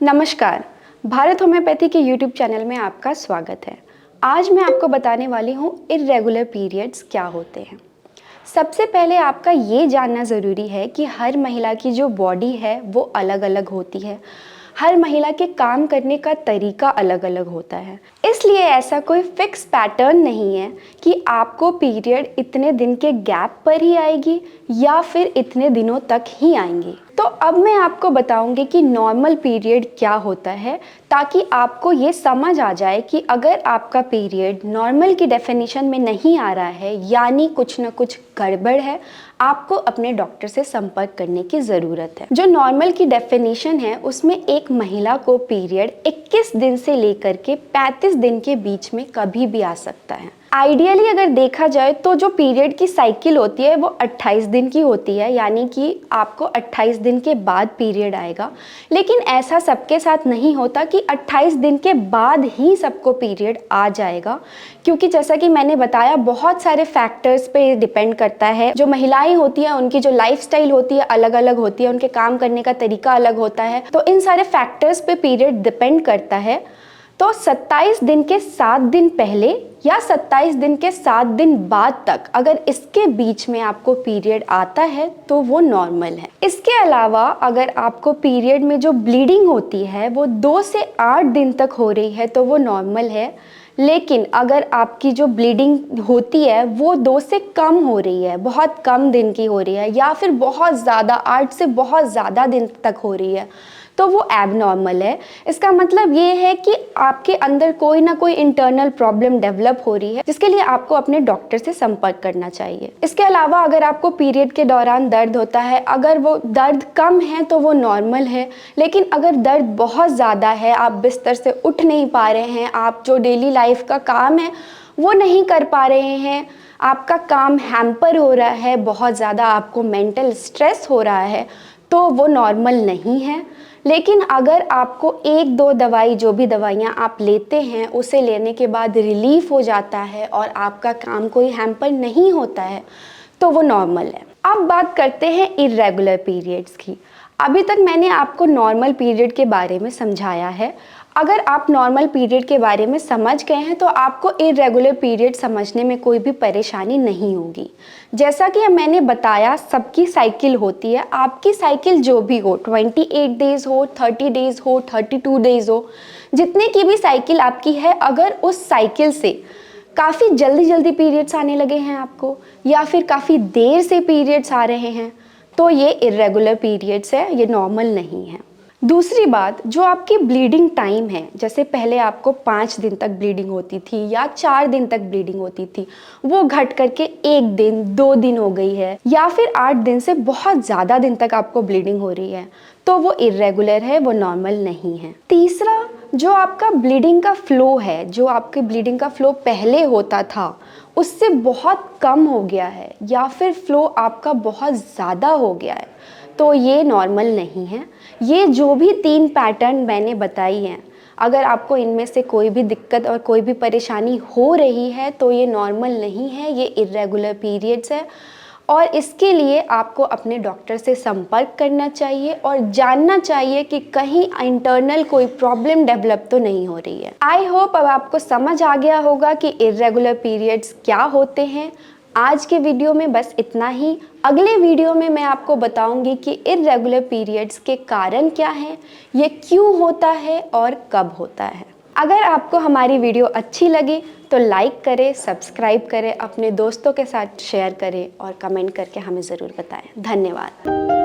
नमस्कार, भारत होम्योपैथी के YouTube channel में आपका स्वागत है। आज मैं आपको बताने वाली हूँ इर्रेगुलर पीरियड्स क्या होते हैं। सबसे पहले आपका ये जानना ज़रूरी है कि हर महिला की जो बॉडी है वो अलग अलग होती है। हर महिला के काम करने का तरीका अलग अलग होता है, इसलिए ऐसा कोई फिक्स पैटर्न नहीं है कि आपको पीरियड इतने दिन के गैप पर ही आएगी या फिर इतने दिनों तक ही आएंगी। तो अब मैं आपको बताऊंगी कि नॉर्मल पीरियड क्या होता है, ताकि आपको ये समझ आ जाए कि अगर आपका पीरियड नॉर्मल की डेफिनेशन में नहीं आ रहा है यानी कुछ ना कुछ गड़बड़ है, आपको अपने डॉक्टर से संपर्क करने की ज़रूरत है। जो नॉर्मल की डेफिनेशन है उसमें एक महिला को पीरियड 21 दिन से लेकर के 35 दिन के बीच में कभी भी आ सकता है। आइडियली अगर देखा जाए तो जो पीरियड की साइकिल होती है वो 28 दिन की होती है, यानी कि आपको 28 दिन के बाद पीरियड आएगा। लेकिन ऐसा सबके साथ नहीं होता कि 28 दिन के बाद ही सबको पीरियड आ जाएगा, क्योंकि जैसा कि मैंने बताया बहुत सारे फैक्टर्स पे डिपेंड करता है। जो महिलाएं होती हैं उनकी जो लाइफस्टाइल होती है अलग अलग होती है, उनके काम करने का तरीका अलग होता है, तो इन सारे फैक्टर्स पे पीरियड डिपेंड करता है। तो 27 दिन के 7 दिन पहले या 27 दिन के 7 दिन बाद तक अगर इसके बीच में आपको पीरियड आता है तो वो नॉर्मल है। इसके अलावा अगर आपको पीरियड में जो ब्लीडिंग होती है वो 2 से 8 दिन तक हो रही है तो वो नॉर्मल है। लेकिन अगर आपकी जो ब्लीडिंग होती है वो 2 से कम हो रही है, बहुत कम दिन की हो रही है, या फिर बहुत ज़्यादा 8 से बहुत ज़्यादा दिन तक हो रही है, तो वो एबनॉर्मल है। इसका मतलब ये है कि आपके अंदर कोई ना कोई इंटरनल प्रॉब्लम डेवलप हो रही है, जिसके लिए आपको अपने डॉक्टर से संपर्क करना चाहिए। इसके अलावा अगर आपको पीरियड के दौरान दर्द होता है, अगर वो दर्द कम है तो वो नॉर्मल है। लेकिन अगर दर्द बहुत ज़्यादा है, आप बिस्तर से उठ नहीं पा रहे हैं, आप जो डेली लाइफ का काम है वो नहीं कर पा रहे हैं, आपका काम हैम्पर हो रहा है, बहुत ज़्यादा आपको मेंटल स्ट्रेस हो रहा है, तो वो नॉर्मल नहीं है। लेकिन अगर आपको 1-2 दवाई, जो भी दवाइयाँ आप लेते हैं, उसे लेने के बाद रिलीफ हो जाता है और आपका काम कोई हैम्पर नहीं होता है, तो वो नॉर्मल है। अब बात करते हैं इर्रेगुलर पीरियड्स की। अभी तक मैंने आपको नॉर्मल पीरियड के बारे में समझाया है। अगर आप नॉर्मल पीरियड के बारे में समझ गए हैं तो आपको इर्रेगुलर पीरियड समझने में कोई भी परेशानी नहीं होगी। जैसा कि मैंने बताया, सबकी साइकिल होती है। आपकी साइकिल जो भी हो, 28 डेज़ हो, 30 डेज़ हो, 32 डेज़ हो, जितने की भी साइकिल आपकी है, अगर उस साइकिल से काफ़ी जल्दी जल्दी पीरियड्स आने लगे हैं आपको, या फिर काफ़ी देर से पीरियड्स आ रहे हैं, तो ये इर्रेगुलर पीरियड्स है, ये नॉर्मल नहीं है। दूसरी बात, जो आपकी ब्लीडिंग टाइम है, जैसे पहले आपको 5 दिन तक ब्लीडिंग होती थी या 4 दिन तक ब्लीडिंग होती थी, वो घट करके 1 दिन 2 दिन हो गई है, या फिर 8 दिन से बहुत ज़्यादा दिन तक आपको ब्लीडिंग हो रही है, तो वो इर्रेगुलर है, वो नॉर्मल नहीं है। तीसरा, जो आपका ब्लीडिंग का फ्लो है, जो आपके ब्लीडिंग का फ्लो पहले होता था उससे बहुत कम हो गया है, या फिर फ्लो आपका बहुत ज़्यादा हो गया है, तो ये नॉर्मल नहीं है। ये जो भी 3 पैटर्न मैंने बताई हैं, अगर आपको इनमें से कोई भी दिक्कत और कोई भी परेशानी हो रही है तो ये नॉर्मल नहीं है, ये इर्रेगुलर पीरियड्स है। और इसके लिए आपको अपने डॉक्टर से संपर्क करना चाहिए और जानना चाहिए कि कहीं इंटरनल कोई प्रॉब्लम डेवलप तो नहीं हो रही है। आई होप अब आपको समझ आ गया होगा कि इर्रेगुलर पीरियड्स क्या होते हैं। आज के वीडियो में बस इतना ही। अगले वीडियो में मैं आपको बताऊंगी कि इर्रेगुलर पीरियड्स के कारण क्या हैं, ये क्यों होता है और कब होता है। अगर आपको हमारी वीडियो अच्छी लगी तो लाइक करें, सब्सक्राइब करें, अपने दोस्तों के साथ शेयर करें और कमेंट करके हमें ज़रूर बताएं। धन्यवाद।